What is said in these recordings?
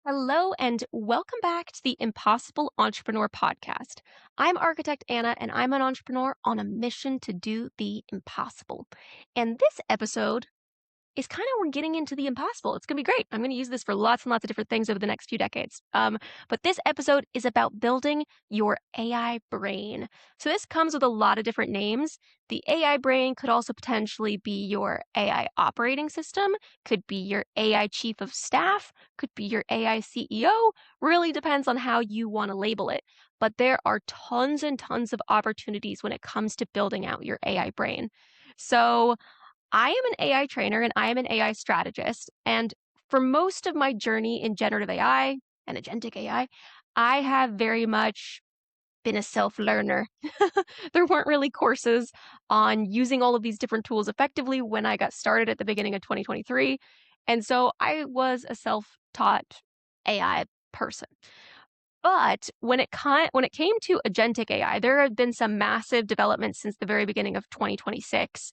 Hello, and welcome back to the Impossible Entrepreneur Podcast. I'm architect Anna, and I'm an entrepreneur on a mission to do the impossible. And this episode is kind of we're getting into the impossible. It's going to be great. I'm going to use this for lots and lots of different things over the next few decades. But this episode is about building your AI brain. So this comes with a lot of different names. The AI brain could also potentially be your AI operating system, could be your AI chief of staff, could be your AI CEO. Really depends on how you want to label it. But there are tons and tons of opportunities when it comes to building out your AI brain. So I am an AI trainer and I am an AI strategist. And for most of my journey in generative AI and agentic AI, I have very much been a self learner. There weren't really courses on using all of these different tools effectively when I got started at the beginning of 2023. And so I was a self taught AI person. But when it came to agentic AI, there have been some massive developments since the very beginning of 2026.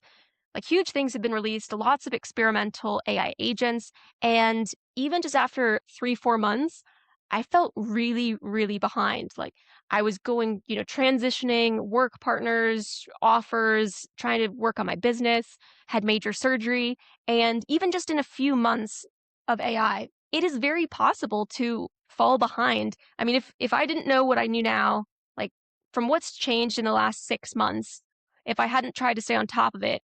Like huge things have been released, lots of experimental AI agents. And even just after 3, 4 months, I felt really, really behind. Like I was going, transitioning work partners, offers, trying to work on my business, had major surgery. And even just in a few months of AI, it is very possible to fall behind. I mean, if I didn't know what I knew now, like from what's changed in the last 6 months, if I hadn't tried to stay on top of it,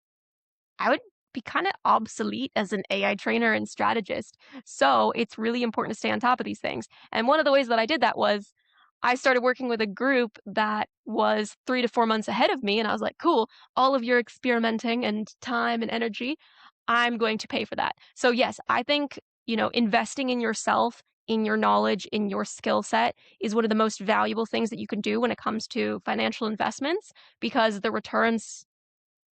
I would be kind of obsolete as an AI trainer and strategist. So it's really important to stay on top of these things. And one of the ways that I did that was I started working with a group that was 3 to 4 months ahead of me. And I was like, cool, all of your experimenting and time and energy, I'm going to pay for that. So, yes, I think, investing in yourself, in your knowledge, in your skill set is one of the most valuable things that you can do when it comes to financial investments because the returns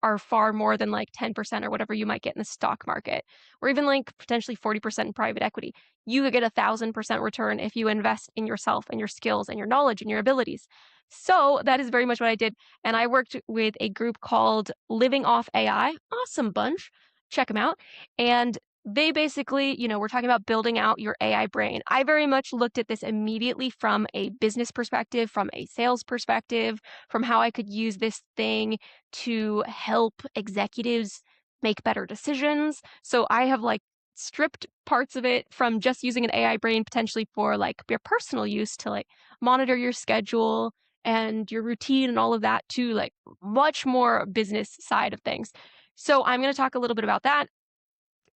are far more than like 10% or whatever you might get in the stock market, or even like potentially 40% in private equity. You could get 1,000% return if you invest in yourself and your skills and your knowledge and your abilities. So that is very much what I did. And I worked with a group called Living Off AI. Awesome bunch. Check them out. And they basically, we're talking about building out your AI brain. I very much looked at this immediately from a business perspective, from a sales perspective, from how I could use this thing to help executives make better decisions. So I have like stripped parts of it from just using an AI brain potentially for like your personal use to like monitor your schedule and your routine and all of that to like much more business side of things. So I'm going to talk a little bit about that.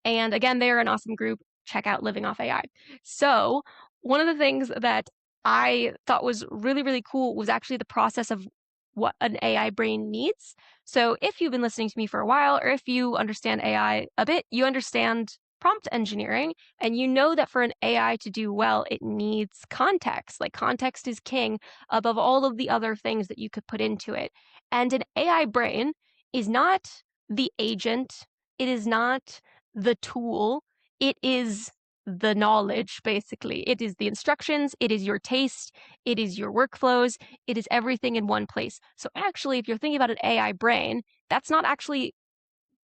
And again, they're an awesome group. Check out Living Off AI. So one of the things that I thought was really, really cool was actually the process of what an AI brain needs. So if you've been listening to me for a while, or if you understand AI a bit, you understand prompt engineering, and you know that for an AI to do well, it needs context. Like context is king above all of the other things that you could put into it. And an AI brain is not the agent. It is not the tool. It is the knowledge, basically. It is the instructions. It is your taste. It is your workflows. It is everything in one place. So actually, if you're thinking about an AI brain, that's not actually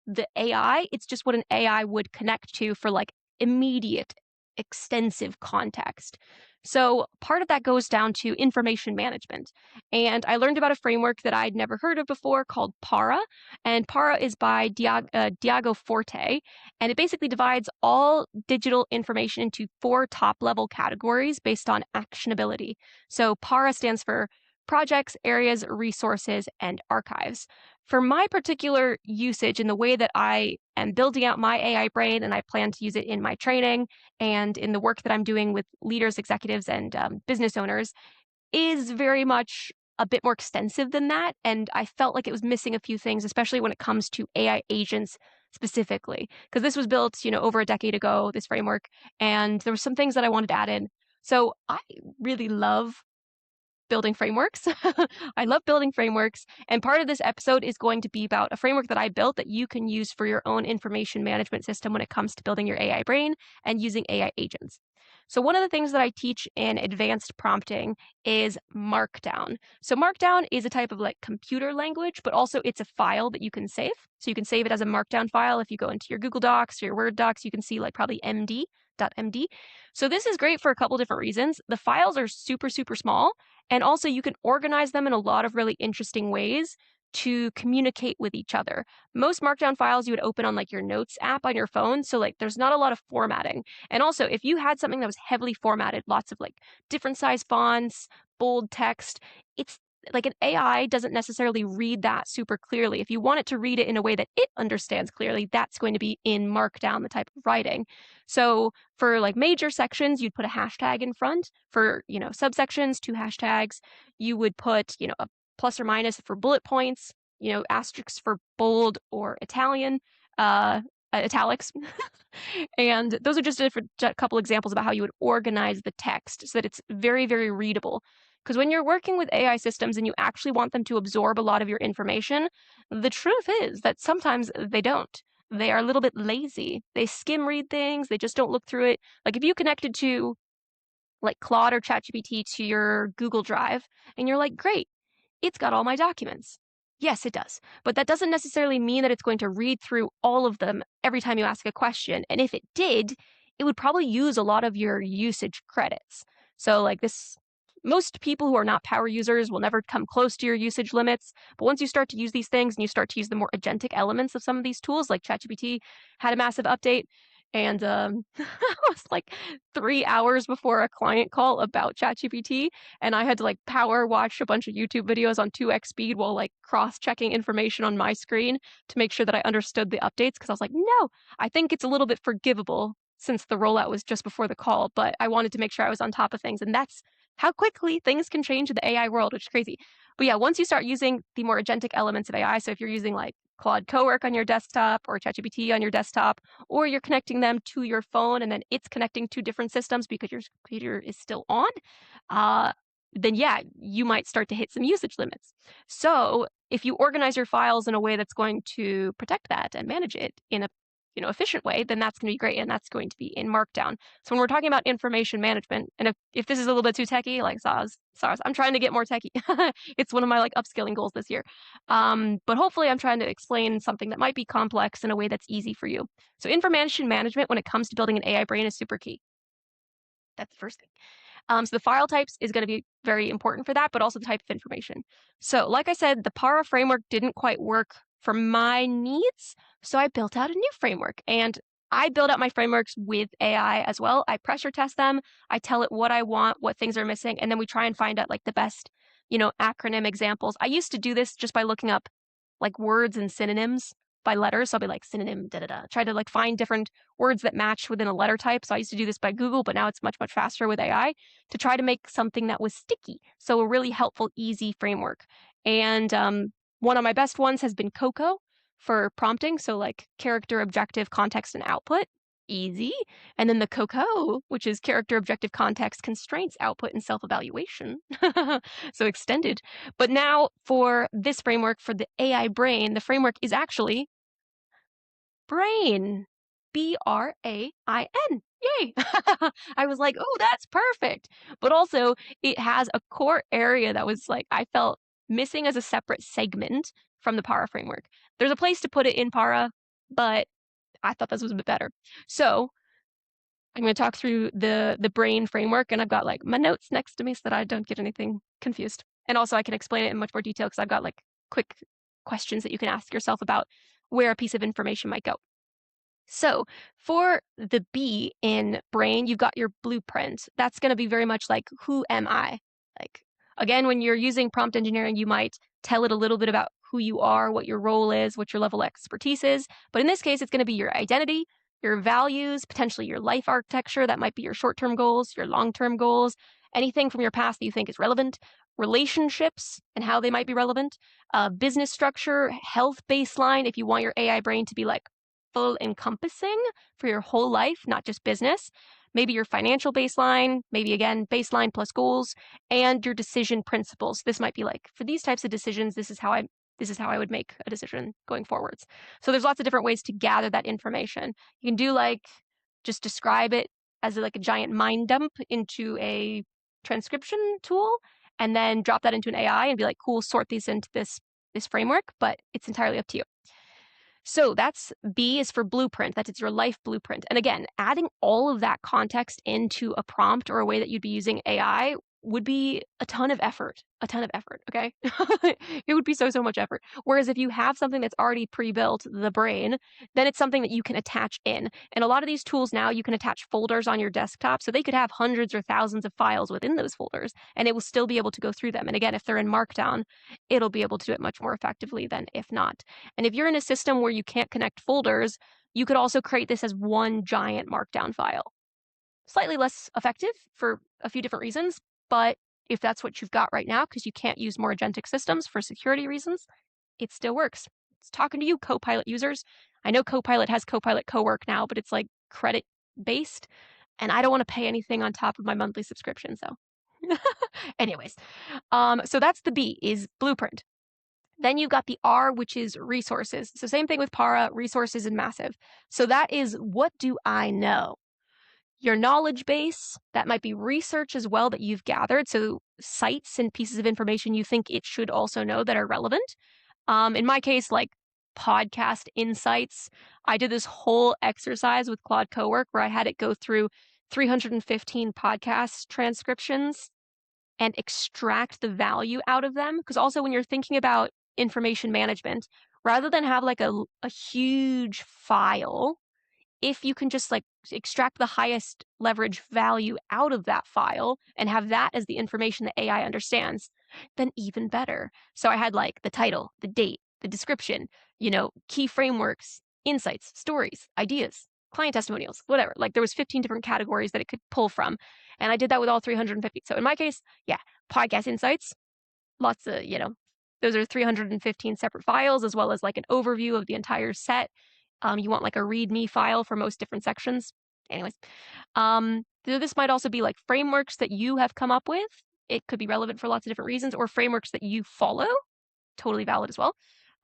the AI. It's just what an AI would connect to for like immediate, extensive context. So part of that goes down to information management. And I learned about a framework that I'd never heard of before called Para. And Para is by Diego Forte. And it basically divides all digital information into 4 top-level categories based on actionability. So Para stands for projects, areas, resources, and archives. For my particular usage in the way that I am building out my AI brain, and I plan to use it in my training and in the work that I'm doing with leaders, executives, and business owners, is very much a bit more extensive than that. And I felt like it was missing a few things, especially when it comes to AI agents specifically, because this was built, over a decade ago, this framework, and there were some things that I wanted to add in. So I really love building frameworks. I love building frameworks. And part of this episode is going to be about a framework that I built that you can use for your own information management system when it comes to building your AI brain and using AI agents. So one of the things that I teach in advanced prompting is Markdown. So Markdown is a type of like computer language, but also it's a file that you can save. So you can save it as a Markdown file. If you go into your Google Docs or your Word docs, you can see like probably MD. .md. So this is great for a couple different reasons. The files are super, super small, and also you can organize them in a lot of really interesting ways to communicate with each other. Most Markdown files you would open on like your Notes app on your phone, so like there's not a lot of formatting. And also, if you had something that was heavily formatted, lots of like different size fonts, bold text, it's like an AI doesn't necessarily read that super clearly. If you want it to read it in a way that it understands clearly, that's going to be in Markdown, the type of writing. So for like major sections, you'd put a hashtag in front. For, subsections, 2 hashtags. You would put, a plus or minus for bullet points, asterisks for bold or italics. And those are just a couple examples about how you would organize the text so that it's very, very readable. Because when you're working with AI systems and you actually want them to absorb a lot of your information, the truth is that sometimes they don't. They are a little bit lazy. They skim read things. They just don't look through it. Like if you connected to like Claude or ChatGPT to your Google Drive and you're like, great, it's got all my documents. Yes, it does. But that doesn't necessarily mean that it's going to read through all of them every time you ask a question. And if it did, it would probably use a lot of your usage credits. So like this, most people who are not power users will never come close to your usage limits. But once you start to use these things and you start to use the more agentic elements of some of these tools, like ChatGPT had a massive update, and I was like 3 hours before a client call about ChatGPT, and I had to like power watch a bunch of YouTube videos on 2x speed while like cross-checking information on my screen to make sure that I understood the updates, because I was like, no, I think it's a little bit forgivable since the rollout was just before the call, but I wanted to make sure I was on top of things, and that's how quickly things can change in the AI world, which is crazy. But yeah, once you start using the more agentic elements of AI, so if you're using like Claude Cowork on your desktop or ChatGPT on your desktop, or you're connecting them to your phone and then it's connecting to different systems because your computer is still on, then yeah, you might start to hit some usage limits. So if you organize your files in a way that's going to protect that and manage it in a efficient way, then that's going to be great, and that's going to be in Markdown. So when we're talking about information management, and if this is a little bit too techie, like SARS, I'm trying to get more techie. It's one of my like upskilling goals this year. But hopefully I'm trying to explain something that might be complex in a way that's easy for you. So information management when it comes to building an AI brain is super key. That's the first thing. So the file types is going to be very important for that, but also the type of information. So like I said, the Para framework didn't quite work for my needs, so I built out a new framework. And I build out my frameworks with AI as well. I pressure test them. I tell it what I want, what things are missing, and then we try and find out like the best, acronym examples. I used to do this just by looking up like words and synonyms by letters. So I'll be like synonym, try to like find different words that match within a letter type. So I used to do this by Google, but now it's much, much faster with AI to try to make something that was sticky. So a really helpful, easy framework. And one of my best ones has been Coco for prompting. So like character, objective, context, and output. Easy. And then the COCO, which is character, objective, context, constraints, output, and self-evaluation. So extended. But now for this framework, for the AI brain, the framework is actually brain. BRAIN. Yay. I was like, oh, that's perfect. But also it has a core area that was like, I felt missing as a separate segment from the Para framework. There's a place to put it in Para, but I thought this was a bit better. So I'm going to talk through the brain framework, and I've got like my notes next to me so that I don't get anything confused. And also I can explain it in much more detail because I've got like quick questions that you can ask yourself about where a piece of information might go. So for the B in brain, you've got your blueprint. That's going to be very much like, who am I? Like, again, when you're using prompt engineering, you might tell it a little bit about who you are, what your role is, what your level of expertise is. But in this case, it's going to be your identity, your values, potentially your life architecture. That might be your short-term goals, your long-term goals, anything from your past that you think is relevant, relationships and how they might be relevant, business structure, health baseline, if you want your AI brain to be like full encompassing for your whole life, not just business. Maybe your financial baseline, maybe again, baseline plus goals, and your decision principles. This might be like, for these types of decisions, this is how I would make a decision going forwards. So there's lots of different ways to gather that information. You can do like, just describe it as like a giant mind dump into a transcription tool, and then drop that into an AI and be like, cool, sort these into this framework, but it's entirely up to you. So that's B is for blueprint. That is your life blueprint. And again, adding all of that context into a prompt or a way that you'd be using AI would be a ton of effort, okay? It would be so much effort. Whereas if you have something that's already pre-built, the brain, then it's something that you can attach in. And a lot of these tools now, you can attach folders on your desktop, so they could have hundreds or thousands of files within those folders, and it will still be able to go through them. And again, if they're in Markdown, it'll be able to do it much more effectively than if not. And if you're in a system where you can't connect folders, you could also create this as one giant Markdown file. Slightly less effective for a few different reasons, but if that's what you've got right now, because you can't use more agentic systems for security reasons, it still works. It's talking to you, Copilot users. I know Copilot has Copilot Cowork now, but it's like credit based, and I don't want to pay anything on top of my monthly subscription. So, anyways, so that's the B is blueprint. Then you've got the R, which is resources. So same thing with Para, resources and massive. So that is, what do I know? Your knowledge base, that might be research as well that you've gathered. So sites and pieces of information you think it should also know that are relevant. In my case, like podcast insights, I did this whole exercise with Claude Cowork where I had it go through 315 podcast transcriptions and extract the value out of them. Because also when you're thinking about information management, rather than have like a huge file, if you can just like extract the highest leverage value out of that file and have that as the information that AI understands, then even better. So I had like the title, the date, the description, key frameworks, insights, stories, ideas, client testimonials, whatever. Like there was 15 different categories that it could pull from. And I did that with all 350. So in my case, yeah, podcast insights, lots of, those are 315 separate files, as well as like an overview of the entire set. You want like a README file for most different sections. Anyways, this might also be like frameworks that you have come up with. It could be relevant for lots of different reasons, or frameworks that you follow. Totally valid as well.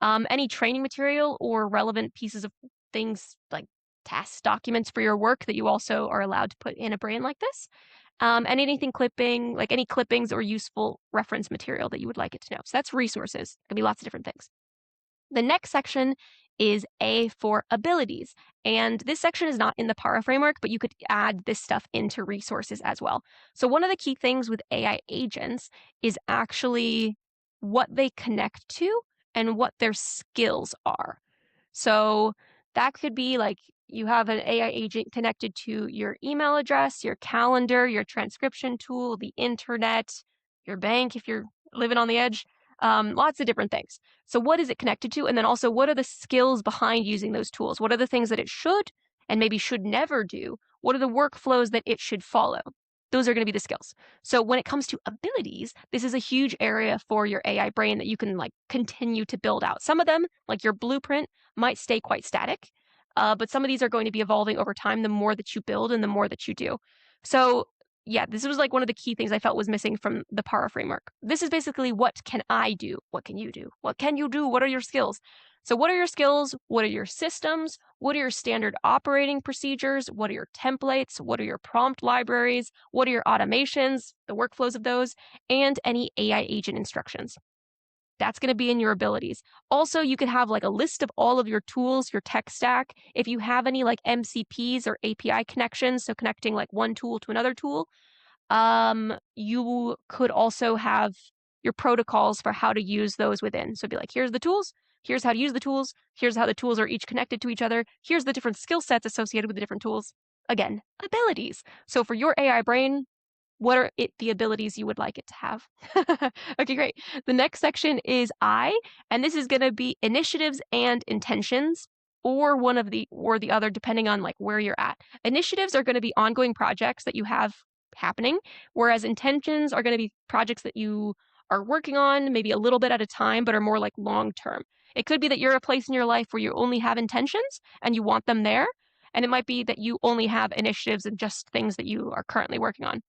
Any training material or relevant pieces of things like task documents for your work that you also are allowed to put in a brain like this. And anything clipping, like any clippings or useful reference material that you would like it to know. So that's resources. It could be lots of different things. The next section is A for abilities. And this section is not in the Para framework, but you could add this stuff into resources as well. So one of the key things with AI agents is actually what they connect to and what their skills are. So that could be like you have an AI agent connected to your email address, your calendar, your transcription tool, the internet, your bank if you're living on the edge, lots of different things. So what is it connected to? And then also, what are the skills behind using those tools? What are the things that it should and maybe should never do? What are the workflows that it should follow? Those are going to be the skills. So when it comes to abilities, this is a huge area for your AI brain that you can like continue to build out. Some of them, like your blueprint, might stay quite static, but some of these are going to be evolving over time the more that you build and the more that you do. So yeah, this was like one of the key things I felt was missing from the Para framework. This is basically, what can I do? What can you do? What can you do? What are your skills? So what are your skills? What are your systems? What are your standard operating procedures? What are your templates? What are your prompt libraries? What are your automations, the workflows of those, and any AI agent instructions? That's going to be in your abilities. Also, you could have like a list of all of your tools, your tech stack. If you have any like MCPs or API connections, so connecting like one tool to another tool, you could also have your protocols for how to use those within. So it'd be like, here's the tools, here's how to use the tools, here's how the tools are each connected to each other, here's the different skill sets associated with the different tools. Again, abilities. So for your AI brain, what are the abilities you would like it to have? Okay, great. The next section is I, and this is going to be initiatives and intentions, or one of the or the other, depending on like where you're at. Initiatives are going to be ongoing projects that you have happening, whereas intentions are going to be projects that you are working on maybe a little bit at a time, but are more like long term. It could be that you're a place in your life where you only have intentions and you want them there, and it might be that you only have initiatives and just things that you are currently working on.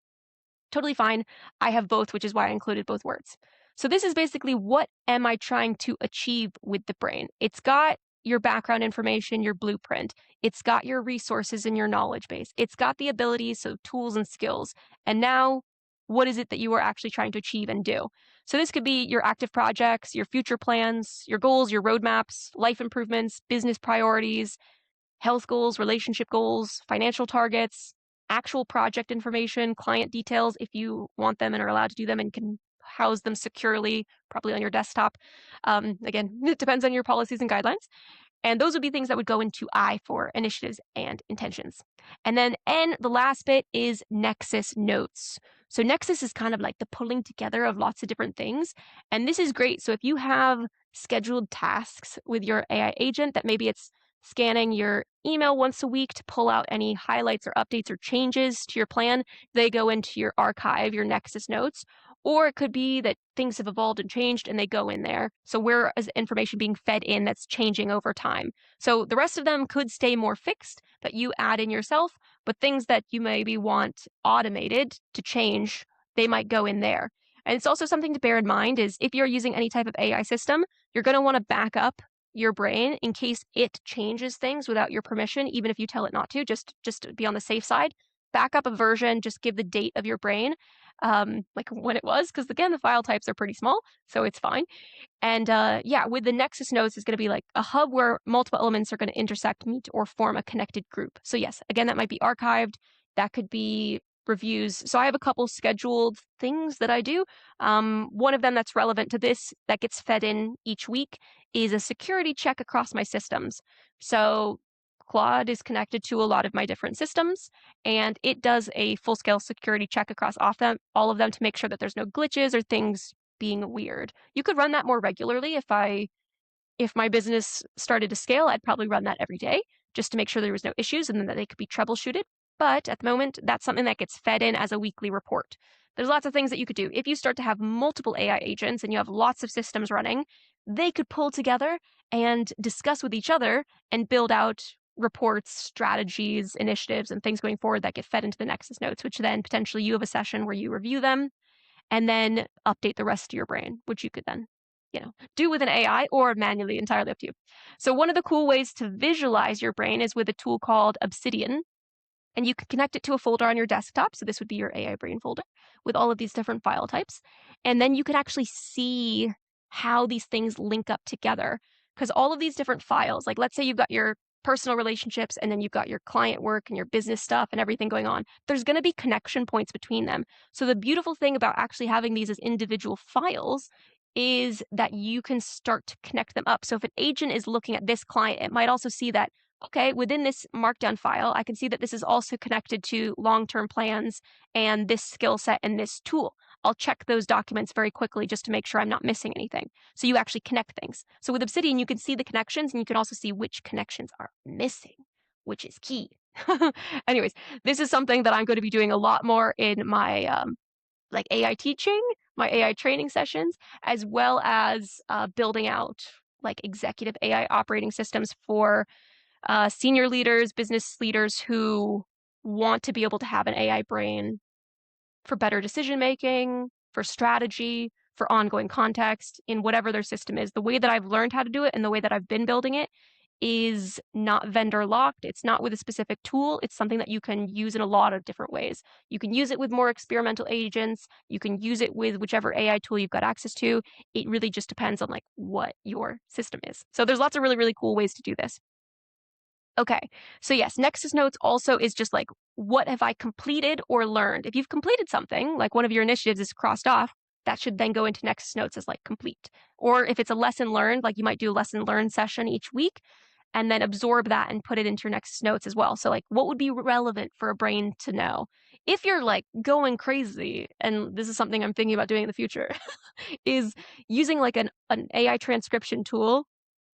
Totally fine. I have both, which is why I included both words. So this is basically, what am I trying to achieve with the brain? It's got your background information, your blueprint. It's got your resources and your knowledge base. It's got the abilities, so tools and skills. And now, what is it that you are actually trying to achieve and do. So this could be your active projects, your future plans, your goals, your roadmaps, life improvements, business priorities, health goals, relationship goals, financial targets, actual project information, client details if you want them and are allowed to do them and can house them securely, probably on your desktop. Again, it depends on your policies and guidelines. And those would be things that would go into I for initiatives and intentions. And then N, the last bit, is Nexus notes. So Nexus is kind of like the pulling together of lots of different things. And this is great. So if you have scheduled tasks with your AI agent that maybe it's scanning your email once a week to pull out any highlights or updates or changes to your plan, they go into your archive, your Nexus notes. Or it could be that things have evolved and changed and they go in there. So where is information being fed in that's changing over time? So the rest of them could stay more fixed that you add in yourself, but things that you maybe want automated to change, they might go in there. And it's also something to bear in mind is if you're using any type of AI system, you're going to want to back up your brain in case it changes things without your permission, even if you tell it not to, just to be on the safe side. Back up a version, just give the date of your brain, like when it was, because again, the file types are pretty small, so it's fine. And yeah, with the Nexus nodes, is going to be like a hub where multiple elements are going to intersect, meet, or form a connected group. So yes, again, that might be archived. That could be reviews. So I have a couple scheduled things that I do. One of them that's relevant to this that gets fed in each week is a security check across my systems. So Claude is connected to a lot of my different systems, and it does a full-scale security check across all of them to make sure that there's no glitches or things being weird. You could run that more regularly. If my business started to scale, I'd probably run that every day just to make sure there was no issues and that they could be troubleshooted. But at the moment, that's something that gets fed in as a weekly report. There's lots of things that you could do. If you start to have multiple AI agents and you have lots of systems running, they could pull together and discuss with each other and build out reports, strategies, initiatives, and things going forward that get fed into the Nexus notes, which then potentially you have a session where you review them and then update the rest of your brain, which you could then, do with an AI or manually, entirely up to you. So one of the cool ways to visualize your brain is with a tool called Obsidian. And you can connect it to a folder on your desktop. So this would be your AI brain folder with all of these different file types. And then you could actually see how these things link up together. Because all of these different files, like let's say you've got your personal relationships and then you've got your client work and your business stuff and everything going on, there's going to be connection points between them. So the beautiful thing about actually having these as individual files is that you can start to connect them up. So if an agent is looking at this client, it might also see that, okay, within this markdown file, I can see that this is also connected to long-term plans and this skill set and this tool. I'll check those documents very quickly just to make sure I'm not missing anything. So you actually connect things. So with Obsidian, you can see the connections and you can also see which connections are missing, which is key. Anyways, this is something that I'm going to be doing a lot more in my like AI teaching, my AI training sessions, as well as building out like executive AI operating systems for senior leaders, business leaders who want to be able to have an AI brain for better decision making, for strategy, for ongoing context in whatever their system is. The way that I've learned how to do it and the way that I've been building it is not vendor locked. It's not with a specific tool. It's something that you can use in a lot of different ways. You can use it with more experimental agents. You can use it with whichever AI tool you've got access to. It really just depends on like what your system is. So there's lots of really, really cool ways to do this. Okay, so yes, Nexus Notes also is just like, what have I completed or learned? If you've completed something, like one of your initiatives is crossed off, that should then go into Nexus Notes as like complete. Or if it's a lesson learned, like you might do a lesson learned session each week and then absorb that and put it into your Nexus Notes as well. So like what would be relevant for a brain to know? If you're like going crazy, and this is something I'm thinking about doing in the future, is using like an AI transcription tool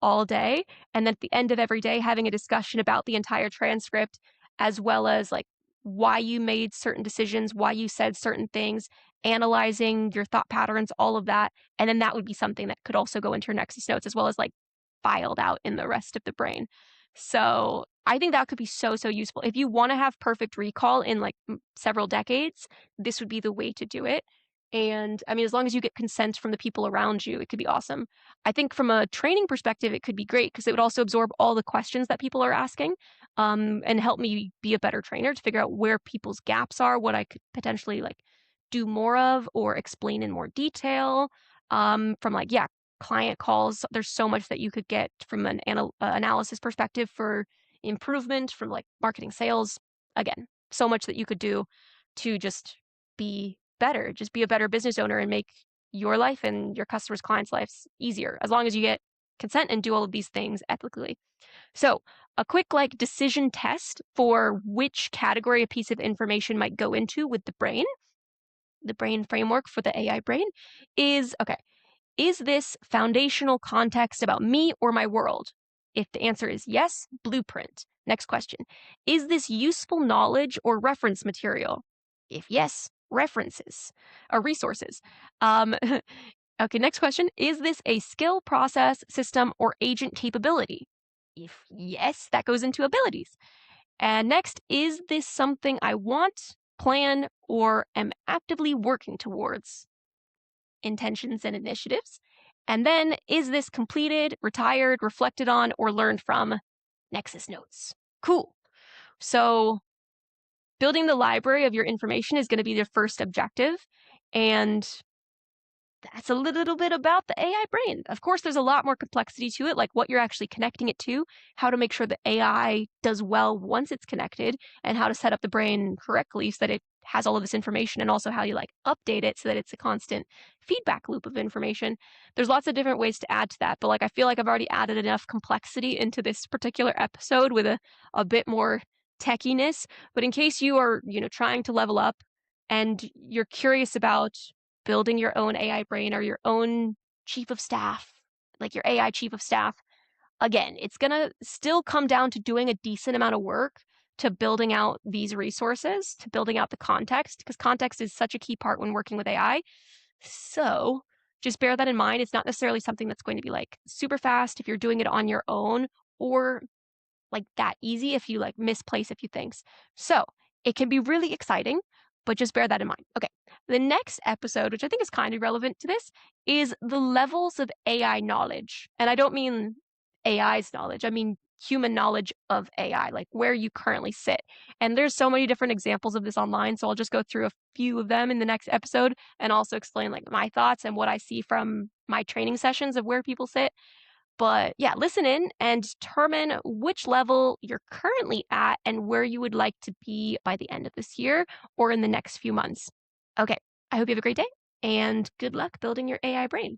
all day, and then at the end of every day having a discussion about the entire transcript, as well as like why you made certain decisions, why you said certain things, analyzing your thought patterns, all of that. And then that would be something that could also go into your Nexus Notes as well as like filed out in the rest of the brain. So I think that could be so, so useful. If you want to have perfect recall in like several decades, this would be the way to do it. And I mean, as long as you get consent from the people around you, it could be awesome. I think from a training perspective, it could be great because it would also absorb all the questions that people are asking, and help me be a better trainer to figure out where people's gaps are, what I could potentially like do more of or explain in more detail. From like, yeah, client calls. There's so much that you could get from an analysis perspective for improvement from like marketing, sales. Again, so much that you could do to just be better, just be a better business owner and make your life and your customers' clients' lives easier, as long as you get consent and do all of these things ethically. So a quick like decision test for which category a piece of information might go into with the brain framework for the AI brain is, okay, is this foundational context about me or my world? If the answer is yes, blueprint. Next question. Is this useful knowledge or reference material? If yes, references or resources. Okay, next question. Is this a skill, process, system, or agent capability? If yes, that goes into abilities. And next, is this something I want, plan, or am actively working towards? Intentions and initiatives. And then, is this completed, retired, reflected on, or learned from? Nexus notes. Cool. So building the library of your information is going to be your first objective. And that's a little bit about the AI brain. Of course, there's a lot more complexity to it, like what you're actually connecting it to, how to make sure the AI does well once it's connected, and how to set up the brain correctly so that it has all of this information, and also how you like update it so that it's a constant feedback loop of information. There's lots of different ways to add to that, but like I feel like I've already added enough complexity into this particular episode with a bit more techiness. But in case you are, trying to level up and you're curious about building your own AI brain or your own chief of staff, like your AI chief of staff, again, it's going to still come down to doing a decent amount of work to building out these resources, to building out the context, because context is such a key part when working with AI. So just bear that in mind. It's not necessarily something that's going to be like super fast if you're doing it on your own, or like that easy if you like misplace a few things. So it can be really exciting, but just bear that in mind. Okay, the next episode, which I think is kind of relevant to this, is the levels of AI knowledge. And I don't mean AI's knowledge, I mean human knowledge of AI, like where you currently sit. And there's so many different examples of this online, so I'll just go through a few of them in the next episode and also explain like my thoughts and what I see from my training sessions of where people sit. But yeah, listen in and determine which level you're currently at and where you would like to be by the end of this year or in the next few months. Okay, I hope you have a great day and good luck building your AI brain.